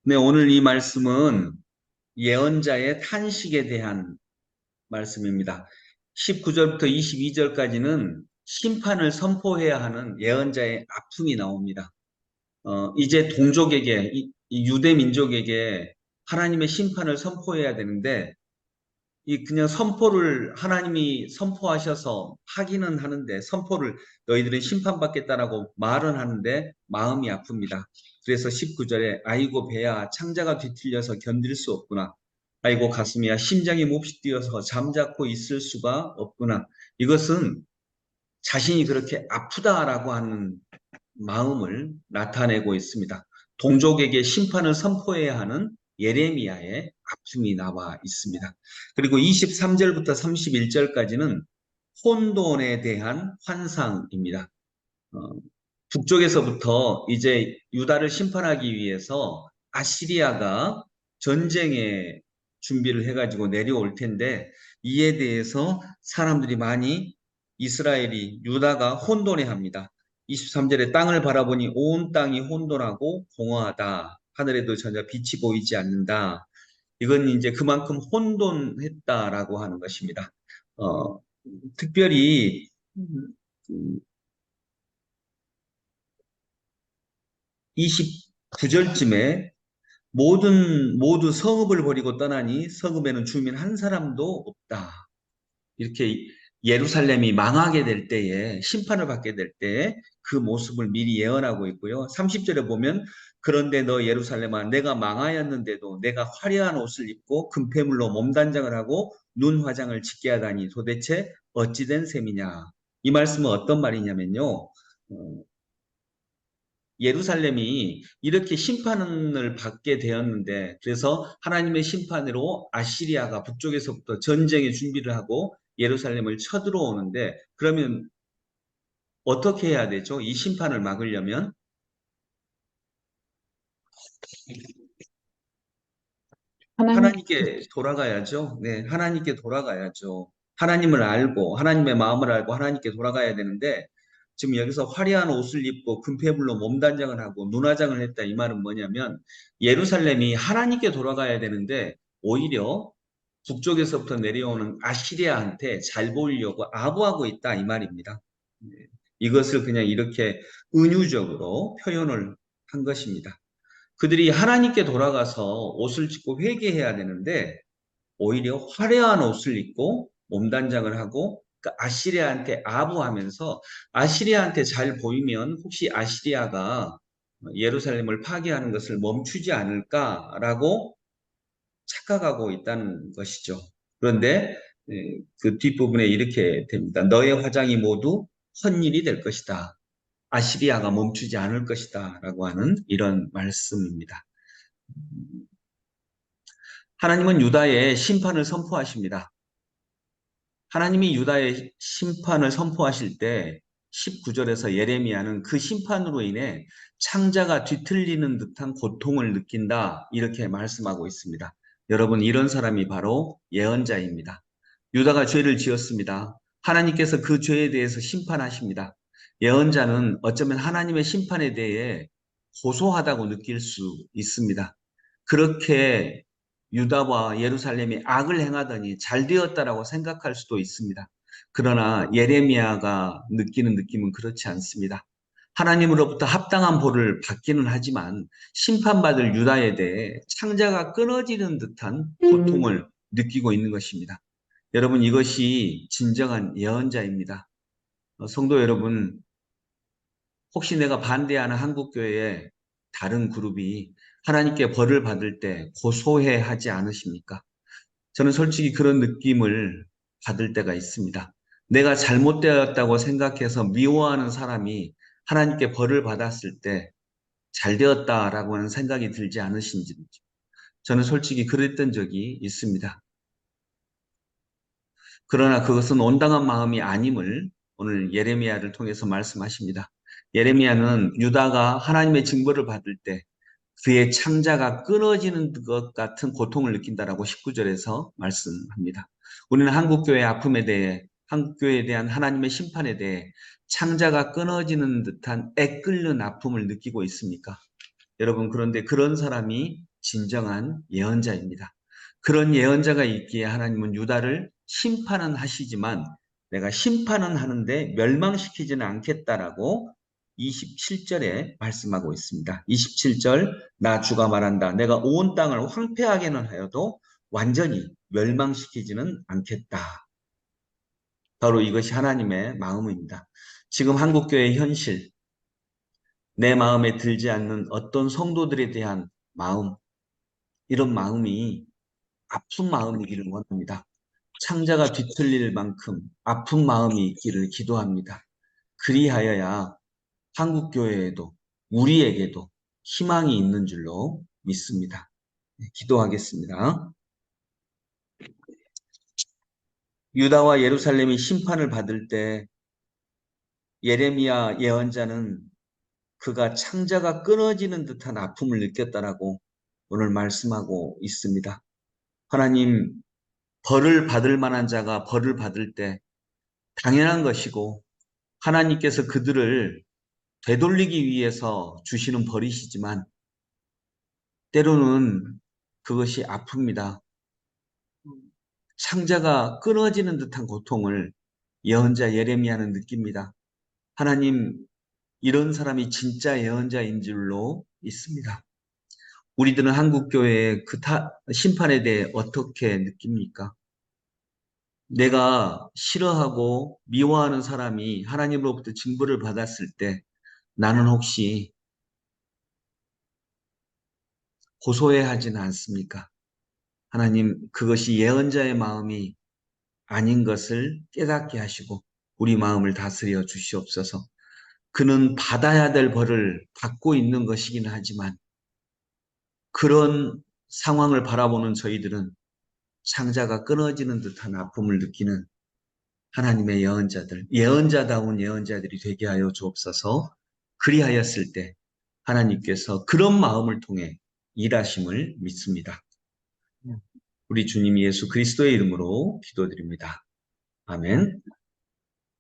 네, 오늘 이 말씀은 예언자의 탄식에 대한 말씀입니다. 19절부터 22절까지는 심판을 선포해야 하는 예언자의 아픔이 나옵니다. 이제 동족에게, 이 유대 민족에게 하나님의 심판을 선포해야 되는데, 이 그냥 선포를 하나님이 선포하셔서 하기는 하는데 선포를 너희들은 심판받겠다라고 말은 하는데 마음이 아픕니다. 그래서 19절에 아이고 배야 창자가 뒤틀려서 견딜 수 없구나. 아이고 가슴이야 심장이 몹시 뛰어서 잠자코 있을 수가 없구나. 이것은 자신이 그렇게 아프다라고 하는 마음을 나타내고 있습니다. 동족에게 심판을 선포해야 하는 예레미야의 아픔이 나와 있습니다. 그리고 23절부터 31절까지는 혼돈에 대한 환상입니다. 어, 북쪽에서부터 이제 유다를 심판하기 위해서 아시리아가 전쟁에 준비를 해가지고 내려올 텐데 이에 대해서 사람들이 많이 이스라엘이 유다가 혼돈해합니다. 23절에 땅을 바라보니 온 땅이 혼돈하고 공허하다. 하늘에도 전혀 빛이 보이지 않는다. 이건 이제 그만큼 혼돈했다라고 하는 것입니다. 어, 특별히 29절쯤에 모두 성읍을 버리고 떠나니 성읍에는 주민 한 사람도 없다. 이렇게 예루살렘이 망하게 될 때에 심판을 받게 될 때에 그 모습을 미리 예언하고 있고요. 30절에 보면 그런데 너 예루살렘아 내가 망하였는데도 내가 화려한 옷을 입고 금폐물로 몸단장을 하고 눈 화장을 짓게 하다니 도대체 어찌된 셈이냐. 이 말씀은 어떤 말이냐면요. 예루살렘이 이렇게 심판을 받게 되었는데 그래서 하나님의 심판으로 아시리아가 북쪽에서부터 전쟁의 준비를 하고 예루살렘을 쳐들어오는데 그러면 어떻게 해야 되죠? 이 심판을 막으려면 하나님, 하나님께 돌아가야죠. 네, 하나님께 돌아가야죠. 하나님을 알고 하나님의 마음을 알고 하나님께 돌아가야 되는데 지금 여기서 화려한 옷을 입고 금폐불로 몸단장을 하고 눈화장을 했다 이 말은 뭐냐면 예루살렘이 하나님께 돌아가야 되는데 오히려 북쪽에서부터 내려오는 아시리아한테 잘 보이려고 아부하고 있다 이 말입니다. 네, 이것을 그냥 이렇게 은유적으로 표현을 한 것입니다. 그들이 하나님께 돌아가서 옷을 찢고 회개해야 되는데 오히려 화려한 옷을 입고 몸단장을 하고 그 아시리아한테 아부하면서 아시리아한테 잘 보이면 혹시 아시리아가 예루살렘을 파괴하는 것을 멈추지 않을까라고 착각하고 있다는 것이죠. 그런데 그 뒷부분에 이렇게 됩니다. 너의 화장이 모두 헛일이 될 것이다. 아시리아가 멈추지 않을 것이다. 라고 하는 이런 말씀입니다. 하나님은 유다의 심판을 선포하십니다. 하나님이 유다의 심판을 선포하실 때 19절에서 예레미야는 그 심판으로 인해 창자가 뒤틀리는 듯한 고통을 느낀다. 이렇게 말씀하고 있습니다. 여러분, 이런 사람이 바로 예언자입니다. 유다가 죄를 지었습니다. 하나님께서 그 죄에 대해서 심판하십니다. 예언자는 어쩌면 하나님의 심판에 대해 고소하다고 느낄 수 있습니다. 그렇게 유다와 예루살렘이 악을 행하더니 잘 되었다라고 생각할 수도 있습니다. 그러나 예레미야가 느끼는 느낌은 그렇지 않습니다. 하나님으로부터 합당한 벌을 받기는 하지만 심판받을 유다에 대해 창자가 끊어지는 듯한 고통을 느끼고 있는 것입니다. 여러분, 이것이 진정한 예언자입니다. 성도 여러분, 혹시 내가 반대하는 한국교회의 다른 그룹이 하나님께 벌을 받을 때 고소해 하지 않으십니까? 저는 솔직히 그런 느낌을 받을 때가 있습니다. 내가 잘못되었다고 생각해서 미워하는 사람이 하나님께 벌을 받았을 때 잘되었다라고 하는 생각이 들지 않으신지 저는 솔직히 그랬던 적이 있습니다. 그러나 그것은 온당한 마음이 아님을 오늘 예레미야를 통해서 말씀하십니다. 예레미야는 유다가 하나님의 징벌을 받을 때 그의 창자가 끊어지는 것 같은 고통을 느낀다라고 19절에서 말씀합니다. 우리는 한국교회의 아픔에 대해, 한국교회에 대한 하나님의 심판에 대해 창자가 끊어지는 듯한 애끓는 아픔을 느끼고 있습니까? 여러분, 그런데 그런 사람이 진정한 예언자입니다. 그런 예언자가 있기에 하나님은 유다를 심판은 하시지만 내가 심판은 하는데 멸망시키지는 않겠다라고 27절에 말씀하고 있습니다. 27절, 나 주가 말한다. 내가 온 땅을 황폐하게는 하여도 완전히 멸망시키지는 않겠다. 바로 이것이 하나님의 마음입니다. 지금 한국교회의 현실, 내 마음에 들지 않는 어떤 성도들에 대한 마음, 이런 마음이 아픈 마음이기를 원합니다. 창자가 뒤틀릴 만큼 아픈 마음이 있기를 기도합니다. 그리하여야 한국교회에도 우리에게도 희망이 있는 줄로 믿습니다. 기도하겠습니다. 유다와 예루살렘이 심판을 받을 때 예레미야 예언자는 그가 창자가 끊어지는 듯한 아픔을 느꼈다라고 오늘 말씀하고 있습니다. 하나님, 벌을 받을 만한 자가 벌을 받을 때 당연한 것이고 하나님께서 그들을 되돌리기 위해서 주시는 벌이시지만 때로는 그것이 아픕니다. 창자가 끊어지는 듯한 고통을 예언자 예레미야는 느낍니다. 하나님, 이런 사람이 진짜 예언자인 줄로 믿습니다. 우리들은 한국교회의 그 심판에 대해 어떻게 느낍니까? 내가 싫어하고 미워하는 사람이 하나님으로부터 징벌을 받았을 때 나는 혹시 고소해야 하지는 않습니까? 하나님, 그것이 예언자의 마음이 아닌 것을 깨닫게 하시고 우리 마음을 다스려 주시옵소서. 그는 받아야 될 벌을 받고 있는 것이긴 하지만 그런 상황을 바라보는 저희들은 창자가 끊어지는 듯한 아픔을 느끼는 하나님의 예언자들, 예언자다운 예언자들이 되게 하여 주옵소서. 그리하였을 때 하나님께서 그런 마음을 통해 일하심을 믿습니다. 우리 주님 예수 그리스도의 이름으로 기도드립니다. 아멘.